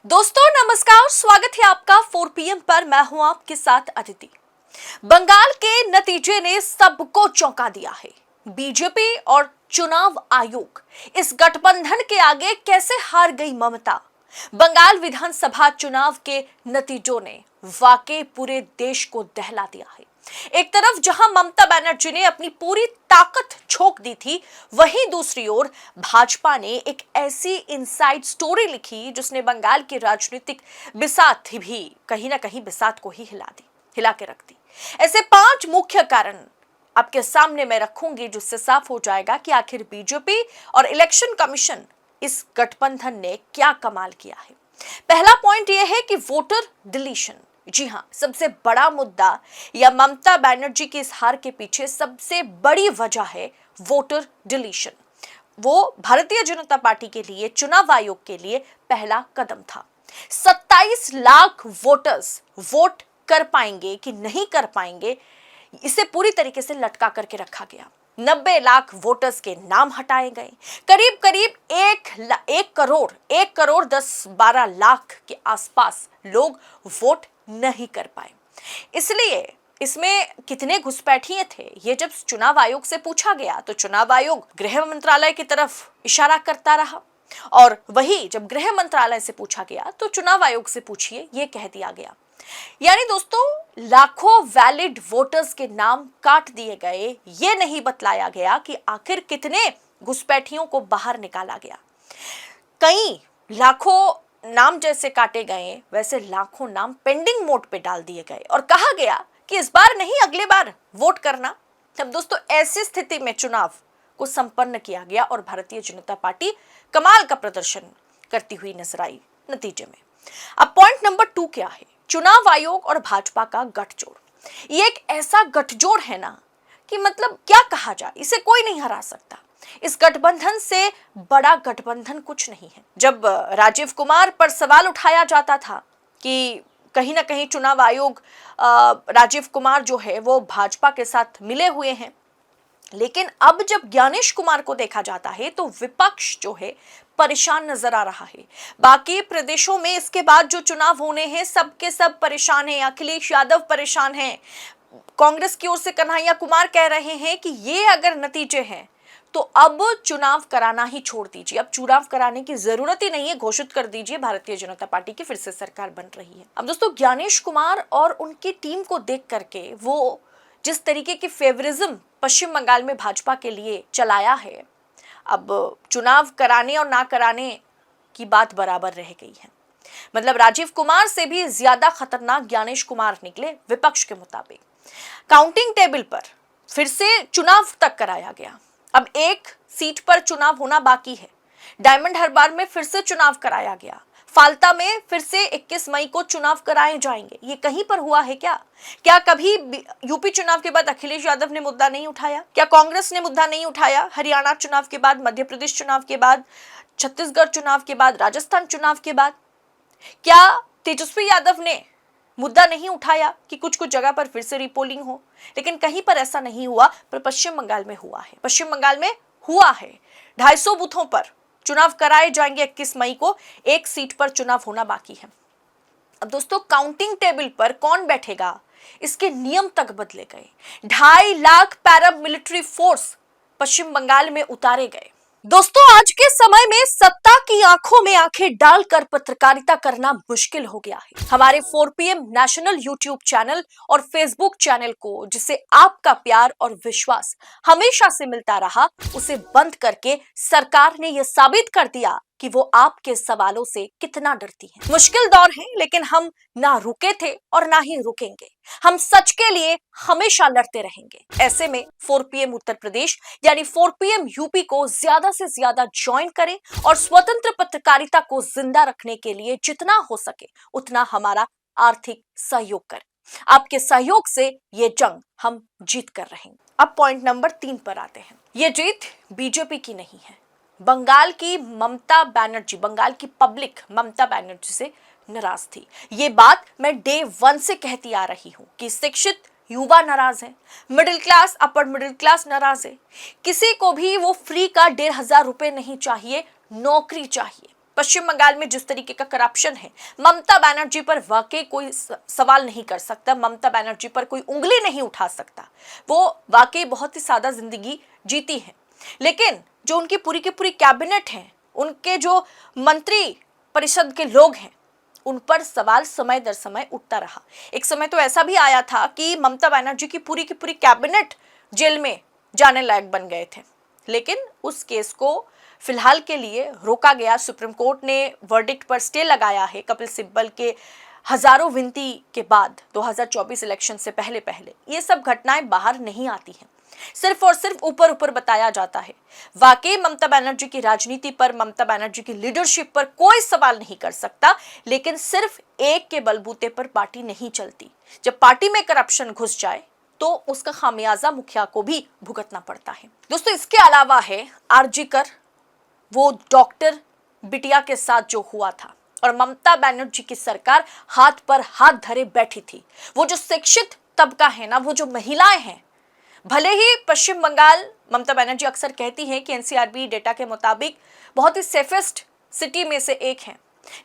दोस्तों नमस्कार, स्वागत है आपका 4 PM पर। मैं हूं आपके साथ अदिति। बंगाल के नतीजे ने सबको चौंका दिया है। बीजेपी और चुनाव आयोग, इस गठबंधन के आगे कैसे हार गई ममता। बंगाल विधानसभा चुनाव के नतीजों ने वाकई पूरे देश को दहला दिया है। एक तरफ जहां ममता बनर्जी ने अपनी पूरी ताकत झोंक दी थी, वहीं दूसरी ओर भाजपा ने एक ऐसी इनसाइड स्टोरी लिखी जिसने बंगाल की राजनीतिक बिसात भी कहीं ना कहीं बिसात को ही हिला के रख दी। ऐसे 5 मुख्य कारण आपके सामने मैं रखूंगी जिससे साफ हो जाएगा कि आखिर बीजेपी और इलेक्शन कमीशन, इस गठबंधन ने क्या कमाल किया है। पहला पॉइंट यह है कि वोटर डिलीशन। जी हां, सबसे बड़ा मुद्दा या ममता बनर्जी की इस हार के पीछे सबसे बड़ी वजह है वोटर डिलीशन। वो भारतीय जनता पार्टी के लिए, चुनाव आयोग के लिए पहला कदम था। 27 लाख वोटर्स वोट कर पाएंगे कि नहीं कर पाएंगे, इसे पूरी तरीके से लटका करके रखा गया। 90 लाख वोटर्स के नाम हटाए गए। करीब करीब 1 करोड़ 10-12 लाख के आसपास लोग वोट नहीं कर पाए। इसलिए इसमें कितने घुसपैठिए थे, ये जब चुनाव आयोग से पूछा गया तो चुनाव आयोग गृह मंत्रालय की तरफ इशारा करता रहा, और वही जब गृह मंत्रालय से पूछा गया तो चुनाव आयोग से पूछिए, ये कह दिया गया। यानी दोस्तों, लाखों वैलिड वोटर्स के नाम काट दिए गए। ये नहीं बतलाया गया कि आखिर कितने घुसपैठियों को बाहर निकाला गया। कई लाखों नाम जैसे काटे गए, वैसे लाखों नाम पेंडिंग मोड पे डाल दिए गए और कहा गया कि इस बार नहीं, अगले बार वोट करना। तब दोस्तों, ऐसी स्थिति में चुनाव को संपन्न किया गया और भारतीय जनता पार्टी कमाल का प्रदर्शन करती हुई नजर आई नतीजे में। अब पॉइंट नंबर 2 क्या है? चुनाव आयोग और भाजपा का गठजोड़। ये एक ऐसा गठजोड़ है ना कि मतलब क्या कहा जाए, इसे कोई नहीं हरा सकता। इस गठबंधन से बड़ा गठबंधन कुछ नहीं है। जब राजीव कुमार पर सवाल उठाया जाता था कि कहीं ना कहीं चुनाव आयोग, राजीव कुमार जो है वो भाजपा के साथ मिले हुए हैं, लेकिन अब जब ज्ञानेश कुमार को देखा जाता है तो विपक्ष जो है परेशान नजर आ रहा है। बाकी प्रदेशों में इसके बाद जो चुनाव होने हैं, सबके सब परेशान हैं। अखिलेश यादव परेशान हैं। कांग्रेस की ओर से कन्हैया कुमार कह रहे हैं कि ये अगर नतीजे हैं तो अब चुनाव कराना ही छोड़ दीजिए, अब चुनाव कराने की जरूरत ही नहीं है, घोषित कर दीजिए भारतीय जनता पार्टी की फिर से सरकार बन रही है। अब दोस्तों, ज्ञानेश कुमार और उनकी टीम को देख करके वो जिस तरीके की फेवरिज्म पश्चिम बंगाल में भाजपा के लिए चलाया है, अब चुनाव कराने और ना कराने की बात बराबर रह गई है। मतलब राजीव कुमार से भी ज्यादा खतरनाक ज्ञानेश कुमार निकले विपक्ष के मुताबिक। काउंटिंग टेबल पर फिर से चुनाव तक कराया गया। अब एक सीट पर चुनाव होना बाकी है। डायमंड हार्बर में फिर से चुनाव कराया गया। फाल्टा में फिर से 21 मई को चुनाव कराए जाएंगे। ये कहीं पर हुआ है क्या? क्या कभी यूपी चुनाव के बाद अखिलेश यादव ने मुद्दा नहीं उठाया? क्या कांग्रेस ने मुद्दा नहीं उठाया? हरियाणा चुनाव के बाद, मध्य प्रदेश चुनाव के बाद, छत्तीसगढ़ चुनाव के बाद, राजस्थान चुनाव के बाद क्या तेजस्वी यादव ने मुद्दा नहीं उठाया कि कुछ कुछ जगह पर फिर से रिपोलिंग हो? लेकिन कहीं पर ऐसा नहीं हुआ, पर पश्चिम बंगाल में हुआ है। पश्चिम बंगाल में हुआ है। 250 बूथों पर चुनाव कराए जाएंगे 21 मई को। एक सीट पर चुनाव होना बाकी है। अब दोस्तों, काउंटिंग टेबल पर कौन बैठेगा, इसके नियम तक बदले गए। 2.5 लाख पैरामिलिट्री फोर्स पश्चिम बंगाल में उतारे गए। दोस्तों, आज के समय में सत्ता की आंखों में आंखें डालकर पत्रकारिता करना मुश्किल हो गया है। हमारे 4 PM नेशनल यूट्यूब चैनल और फेसबुक चैनल को, जिसे आपका प्यार और विश्वास हमेशा से मिलता रहा, उसे बंद करके सरकार ने यह साबित कर दिया कि वो आपके सवालों से कितना डरती है। मुश्किल दौर है, लेकिन हम ना रुके थे और ना ही रुकेंगे। हम सच के लिए हमेशा लड़ते रहेंगे। ऐसे में 4 PM उत्तर प्रदेश यानी 4 PM यूपी को ज्यादा से ज्यादा ज्वाइन करें और स्वतंत्र पत्रकारिता को जिंदा रखने के लिए जितना हो सके उतना हमारा आर्थिक सहयोग करें। आपके सहयोग से ये जंग हम जीत कर रहेंगे। अब पॉइंट नंबर 3 पर आते हैं। ये जीत बीजेपी की नहीं है, बंगाल की ममता बनर्जी, बंगाल की पब्लिक ममता बनर्जी से नाराज थी। ये बात मैं डे 1 से कहती आ रही हूं कि शिक्षित युवा नाराज है, middle class, upper middle class नाराज है। किसी को भी वो फ्री का 1,500 रुपए नहीं चाहिए, नौकरी चाहिए। पश्चिम बंगाल में जिस तरीके का करप्शन है, ममता बनर्जी पर वाकई कोई सवाल नहीं कर सकता, ममता बनर्जी पर कोई उंगली नहीं उठा सकता। वो वाकई बहुत ही सादा जिंदगी जीती है, लेकिन जो उनकी पूरी की पूरी कैबिनेट है, उनके जो मंत्री परिषद के लोग हैं, उन पर सवाल समय दर समय उठता रहा। एक समय तो ऐसा भी आया था कि ममता बनर्जी की पूरी कैबिनेट जेल में जाने लायक बन गए थे, लेकिन उस केस को फिलहाल के लिए रोका गया। सुप्रीम कोर्ट ने वर्डिक्ट पर स्टे लगाया है। कपिल सिब्बल के हजारों विनती के बाद 2024 इलेक्शन से पहले ये सब घटनाएं बाहर नहीं आती हैं, सिर्फ और सिर्फ ऊपर ऊपर बताया जाता है। वाकई ममता बनर्जी की राजनीति पर, ममता बनर्जी की लीडरशिप पर कोई सवाल नहीं कर सकता, लेकिन सिर्फ एक के बलबूते पर पार्टी नहीं चलती। जब पार्टी में करप्शन घुस जाए तो उसका खामियाजा मुखिया को भी भुगतना पड़ता है। दोस्तों, इसके अलावा है आरजीकर, वो डॉक्टर बिटिया के साथ जो हुआ था और ममता बनर्जी की सरकार हाथ पर हाथ धरे बैठी थी। वो जो शिक्षित तबका है ना, वो जो महिलाएं हैं, भले ही पश्चिम बंगाल, ममता बनर्जी अक्सर कहती हैं कि एनसीआरबी डेटा के मुताबिक बहुत ही सेफेस्ट सिटी में से एक है,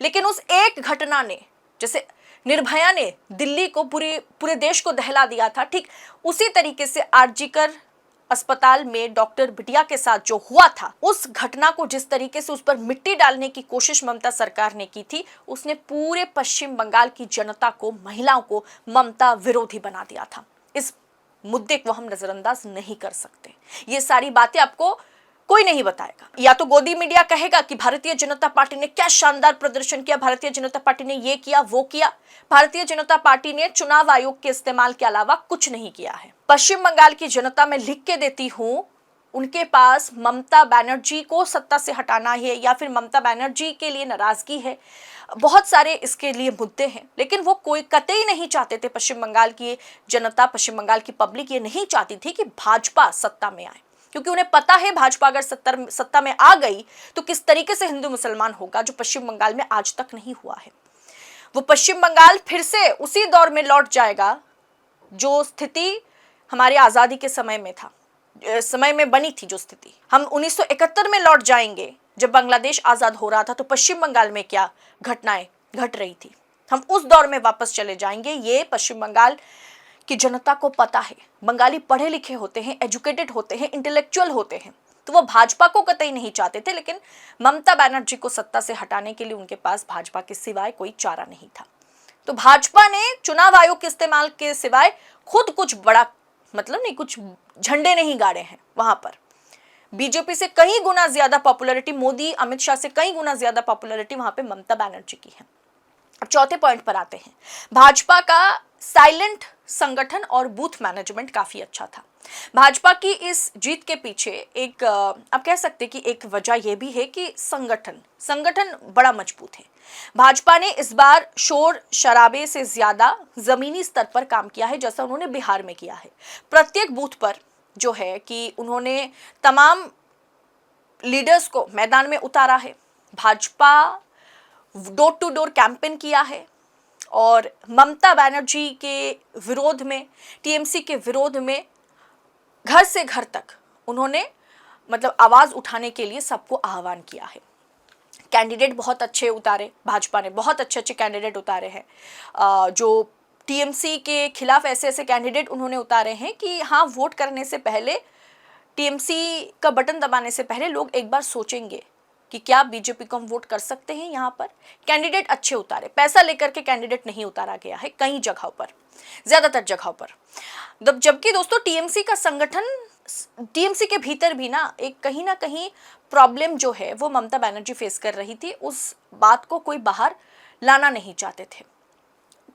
लेकिन उस एक घटना ने, जैसे निर्भया ने दिल्ली को, पूरे देश को दहला दिया था, ठीक उसी तरीके से आरजीकर अस्पताल में डॉक्टर बिटिया के साथ जो हुआ था, उस घटना को जिस तरीके से उस पर मिट्टी डालने की कोशिश ममता सरकार ने की थी, उसने पूरे पश्चिम बंगाल की जनता को, महिलाओं को ममता विरोधी बना दिया था। इस मुद्दे को हम नजरअंदाज नहीं कर सकते। ये सारी बातें आपको कोई नहीं बताएगा। या तो गोदी मीडिया कहेगा कि भारतीय जनता पार्टी ने क्या शानदार प्रदर्शन किया, भारतीय जनता पार्टी ने ये किया, वो किया। भारतीय जनता पार्टी ने चुनाव आयोग के इस्तेमाल के अलावा कुछ नहीं किया है। पश्चिम बंगाल की जनता, मैं लिख के देती हूं, उनके पास ममता बनर्जी को सत्ता से हटाना है या फिर ममता बनर्जी के लिए नाराजगी है, बहुत सारे इसके लिए मुद्दे हैं, लेकिन वो कोई कतई नहीं चाहते थे। पश्चिम बंगाल की जनता, पश्चिम बंगाल की पब्लिक ये नहीं चाहती थी कि भाजपा सत्ता में आए, क्योंकि उन्हें पता है भाजपा अगर सत्ता में आ गई तो किस तरीके से हिंदू मुसलमान होगा, जो पश्चिम बंगाल में आज तक नहीं हुआ है। वो पश्चिम बंगाल फिर से उसी दौर में लौट जाएगा जो स्थिति हमारी आजादी के समय में था, समय में बनी थी जो स्थिति। हम 1971 में लौट जाएंगे, जब बांग्लादेश आजाद हो रहा था, तो पश्चिम बंगाल में क्या घटनाएं घट रही थी, हम उस दौर में वापस चले जाएंगे। ये पश्चिम बंगाल की जनता को पता है। बंगाली पढ़े लिखे होते हैं, एजुकेटेड होते हैं, इंटेलेक्चुअल होते हैं, तो वो भाजपा को कतई नहीं चाहते थे, लेकिन ममता बनर्जी को सत्ता से हटाने के लिए उनके पास भाजपा के सिवाय कोई चारा नहीं था। तो भाजपा ने चुनाव आयोग के इस्तेमाल के सिवाय खुद कुछ बड़ा, मतलब नहीं, कुछ झंडे नहीं गाड़े हैं वहां पर। बीजेपी से कई गुना ज्यादा पॉपुलैरिटी, मोदी अमित शाह से कई गुना ज्यादा पॉपुलैरिटी वहां पे ममता बनर्जी की है। अब चौथे पॉइंट पर आते हैं। भाजपा का साइलेंट संगठन और बूथ मैनेजमेंट काफी अच्छा था। भाजपा की इस जीत के पीछे एक, आप कह सकते हैं कि एक वजह यह भी है कि संगठन बड़ा मजबूत है। भाजपा ने इस बार शोर शराबे से ज्यादा जमीनी स्तर पर काम किया है, जैसा उन्होंने बिहार में किया है। प्रत्येक बूथ पर जो है कि उन्होंने तमाम लीडर्स को मैदान में उतारा है। Bhajpa door to door campaign किया है और ममता बनर्जी के विरोध में, टीएमसी के विरोध में घर से घर तक उन्होंने, मतलब आवाज उठाने के लिए सबको आह्वान किया है। कैंडिडेट बहुत अच्छे उतारे, भाजपा ने बहुत अच्छे कैंडिडेट उतारे हैं। जो टीएमसी के खिलाफ ऐसे कैंडिडेट उन्होंने उतारे हैं कि हाँ, वोट करने से पहले, टीएमसी का बटन दबाने से पहले लोग एक बार सोचेंगे कि क्या बीजेपी को हम वोट कर सकते हैं। यहाँ पर कैंडिडेट अच्छे उतारे, पैसा लेकर के कैंडिडेट नहीं उतारा गया है कई जगहों पर, ज्यादातर जगहों पर। जबकि दोस्तों टीएमसी का संगठन, टीएमसी के भीतर भी ना कहीं प्रॉब्लम जो है वो ममता बनर्जी फेस कर रही थी, उस बात को कोई बाहर लाना नहीं चाहते थे।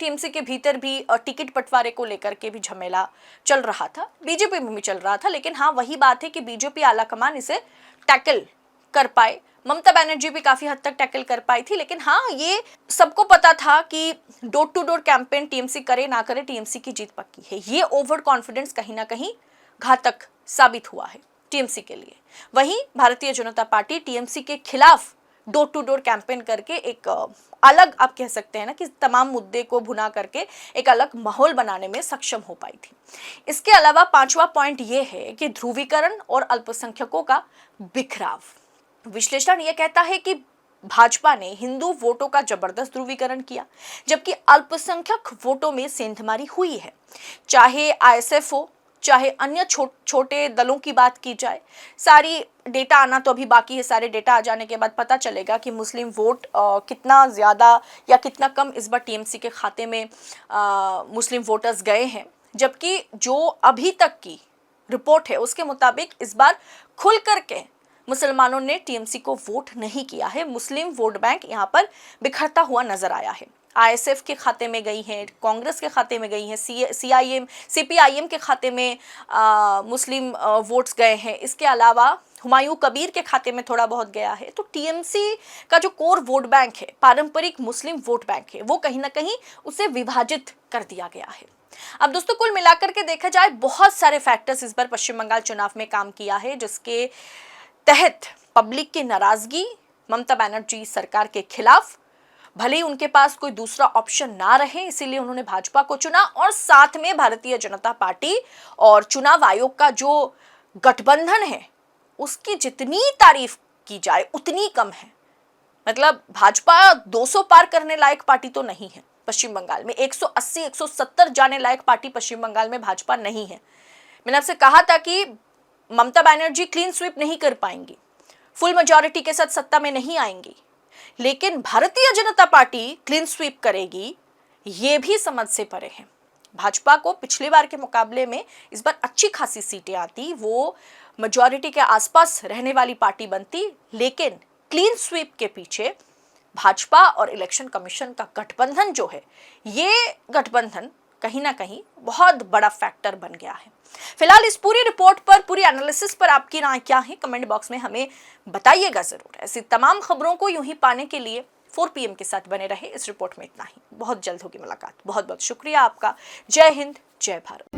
टीएमसी के भीतर भी टिकट बंटवारे को लेकर के भी झमेला चल रहा था, बीजेपी में भी चल रहा था, लेकिन हाँ, वही बात है कि बीजेपी आलाकमान इसे टैकल कर पाए। ममता बनर्जी भी काफी हद तक टैकल कर पाई थी, लेकिन हाँ, ये सबको पता था कि door to door campaign TMC करे ना करे, टीएमसी की जीत पक्की है। ये ओवर कॉन्फिडेंस कहीं ना कहीं घातक साबित हुआ है टीएमसी के लिए। वहीं भारतीय जनता पार्टी टीएमसी के खिलाफ डोर टू डोर कैंपेन करके एक अलग, आप कह सकते हैं ना कि तमाम मुद्दे को भुना करके एक अलग माहौल बनाने में सक्षम हो पाई थी। इसके अलावा पांचवा पॉइंट ये है कि ध्रुवीकरण और अल्पसंख्यकों का बिखराव। विश्लेषण ये कहता है कि भाजपा ने हिंदू वोटों का जबरदस्त ध्रुवीकरण किया, जबकि अल्पसंख्यक वोटों में सेंधमारी हुई है। चाहे आईएसएफ हो, चाहे अन्य छोटे दलों की बात की जाए, सारी डेटा आना तो अभी बाकी है। सारे डेटा आ जाने के बाद पता चलेगा कि मुस्लिम वोट कितना ज़्यादा या कितना कम इस बार टीएमसी के खाते में मुस्लिम वोटर्स गए हैं। जबकि जो अभी तक की रिपोर्ट है उसके मुताबिक इस बार खुल करके मुसलमानों ने टीएमसी को वोट नहीं किया है। मुस्लिम वोट बैंक यहाँ पर बिखरता हुआ नजर आया है। आईएसएफ के खाते में गई हैं, कांग्रेस के खाते में गई हैं, सीपीआईएम के खाते में मुस्लिम वोट्स गए हैं। इसके अलावा हुमायूं कबीर के खाते में थोड़ा बहुत गया है। तो टीएमसी का जो कोर वोट बैंक है, पारंपरिक मुस्लिम वोट बैंक है, वो कहीं ना कहीं उसे विभाजित कर दिया गया है। अब दोस्तों, कुल मिलाकर के देखा जाए, बहुत सारे फैक्टर्स इस बार पश्चिम बंगाल चुनाव में काम किया है, जिसके तहत पब्लिक की नाराजगी ममता बनर्जी सरकार के खिलाफ, भले ही उनके पास कोई दूसरा ऑप्शन ना रहे, इसीलिए उन्होंने भाजपा को चुना। और साथ में भारतीय जनता पार्टी और चुनाव आयोग का जो गठबंधन है, उसकी जितनी तारीफ की जाए उतनी कम है। मतलब भाजपा 200 पार करने लायक पार्टी तो नहीं है पश्चिम बंगाल में। 180 170 जाने लायक पार्टी पश्चिम बंगाल में भाजपा नहीं है। मैंने आपसे कहा था कि ममता बनर्जी क्लीन स्वीप नहीं कर पाएंगी, फुल मेजॉरिटी के साथ सत्ता में नहीं आएंगी, लेकिन Bharatiya Janata party clean sweep करेगी, ये भी समझ से परे है। भाजपा को पिछली बार के मुकाबले में इस बार अच्छी खासी सीटें आती, वो मेजॉरिटी के आसपास रहने वाली पार्टी बनती, लेकिन क्लीन स्वीप के पीछे भाजपा और इलेक्शन कमीशन का गठबंधन जो है, ये गठबंधन कहीं ना कहीं बहुत बड़ा फैक्टर बन गया है। फिलहाल इस पूरी रिपोर्ट पर, पूरी एनालिसिस पर आपकी राय क्या है, कमेंट बॉक्स में हमें बताइएगा जरूर। ऐसी तमाम खबरों को यूं ही पाने के लिए 4 PM के साथ बने रहे। इस रिपोर्ट में इतना ही, बहुत जल्द होगी मुलाकात। बहुत बहुत शुक्रिया आपका। जय हिंद, जय भारत।